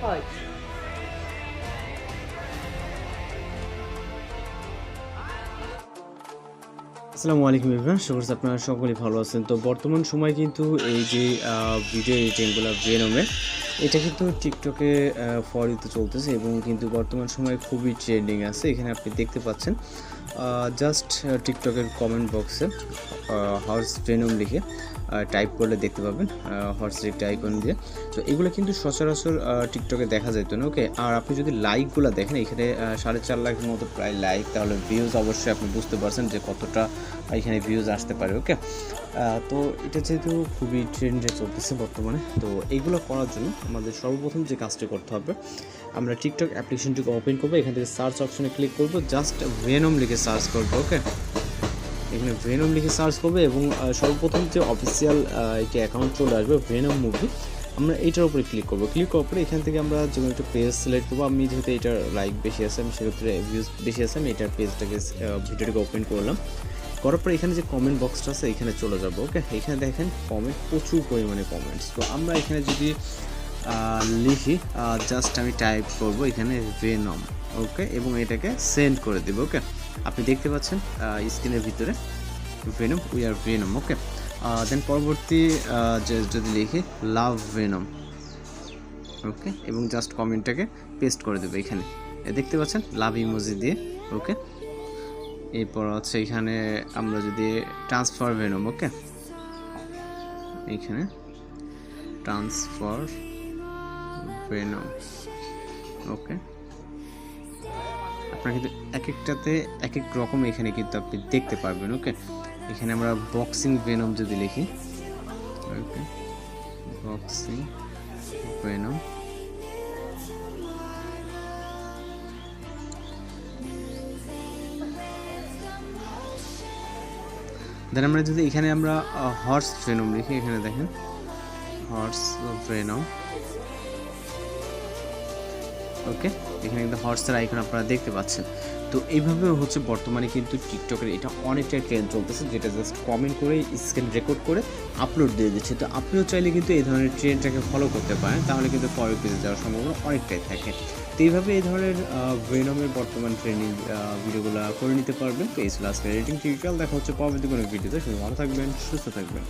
হয়। আসসালামু আলাইকুম এভরিওয়ান, শুভ করছি আপনারা সকলেই ভালো আছেন। তো বর্তমান সময় কিন্তু এই যে ভিডিও এডিটিংগুলো ভেনমের, এটা কিন্তু টিকটকে ফর ইউতে চলতেছে এবং কিন্তু বর্তমান সময়ে খুবই ট্রেন্ডিং আছে। এখানে আপনি দেখতে পাচ্ছেন জাস্ট টিকটকের কমেন্ট বক্সে হর্স ভেনম লিখে টাইপ করলে দেখতে পাবেন হর্সের একটা আইকন দিয়ে। তো এগুলো কিন্তু সচরাচর টিকটকে দেখা যেত না। ওকে, আর আপনি যদি লাইকগুলো দেখেন এখানে 4.5 লাখের মতো প্রায় লাইক, তাহলে ভিউজ অবশ্যই আপনি বুঝতে পারছেন যে কতটা এখানে ভিউজ আসতে পারে। ওকে, তো এটা যেহেতু খুবই ট্রেন্ডে চলতেছে বর্তমানে, তো এইগুলো করার জন্য আমাদের সর্বপ্রথম যে কাজটি করতে হবে, আমরা টিকটক অ্যাপ্লিকেশনটিকে ওপেন করবো, এখান থেকে সার্চ অপশনে ক্লিক করবো, জাস্ট ভেনম লিখে সার্চ করবো। ওকে, এখানে ভেনম লিখে সার্চ করবে এবং সর্বপ্রথম যে অফিসিয়াল একটি অ্যাকাউন্ট চলে আসবে ভেনম মুভি, আমরা এইটার উপরে ক্লিক করবো। ক্লিক করার পরে এখান থেকে আমরা যে কোনো একটা পেজ সিলেক্ট করবো। আমি যেহেতু এটার লাইক বেশি আছে, আমি সেক্ষেত্রে ভিউজ বেশি আছে, আমি এটার পেজটাকে ভিডিওটাকে ওপেন করলাম। করার পরে এখানে যে কমেন্ট বক্সটা আছে এখানে চলে যাবো। ওকে, এখানে দেখেন কমেন্ট, প্রচুর পরিমাণে কমেন্টস। তো আমরা এখানে যদি লিখি, জাস্ট আমি টাইপ করবো এখানে ভেনম। ওকে, এবং এটাকে সেন্ড করে দেবো। ওকে, আপনি দেখতে পাচ্ছেন স্ক্রিনের ভিতরে ভেনম, উই আর ভেনম। ওকে, দেন পরবর্তী যদি লিখি লাভ ভেনম। ওকে, এবং জাস্ট কমেন্টটাকে পেস্ট করে দেবো এখানে, দেখতে পাচ্ছেন লাভ ইমোজি দিয়ে। ওকে, এরপর হচ্ছে এখানে আমরা যদি ট্রান্সফার ভেনম, ওকে, এখানে ট্রান্সফার ভেনম। ওকে, আপনারা কিন্তু এক একটাতে এক এক রকম এখানে কিন্তু আপনি দেখতে পারবেন। ওকে, এখানে আমরা বক্সিং ভেনম যদি লিখি, ওকে, বক্সিং ভেনম। দেন আমরা যদি এখানে আমরা হর্স ভেনম লিখি, এখানে দেখেন হর্স ভেনম। ওকে, এখানে কিন্তু হর্সের আইকন আপনারা দেখতে পাচ্ছেন। তো এইভাবে হচ্ছে বর্তমানে কিন্তু টিকটকের এটা অনেকটাই ট্রেন্ড চলতেছে, যেটা জাস্ট কমেন্ট করে স্ক্রিন রেকর্ড করে আপলোড দিয়ে দিচ্ছে। তো আপনিও চাইলে কিন্তু এই ধরনের ট্রেন্ডটাকে ফলো করতে পারেন, তাহলে কিন্তু পরের পেজে যাওয়ার সম্ভাবনা অনেকটাই থাকে। তো এইভাবে এই ধরনের ভেনমের বর্তমান ট্রেন্ডিং ভিডিওগুলো করে নিতে পারবেন। তো এই ছিল আজকের এডিটিং টিউটোরিয়াল। দেখা হচ্ছে পরবর্তী কোনো ভিডিওতে। শুধু ভালো থাকবেন, সুস্থ থাকবেন।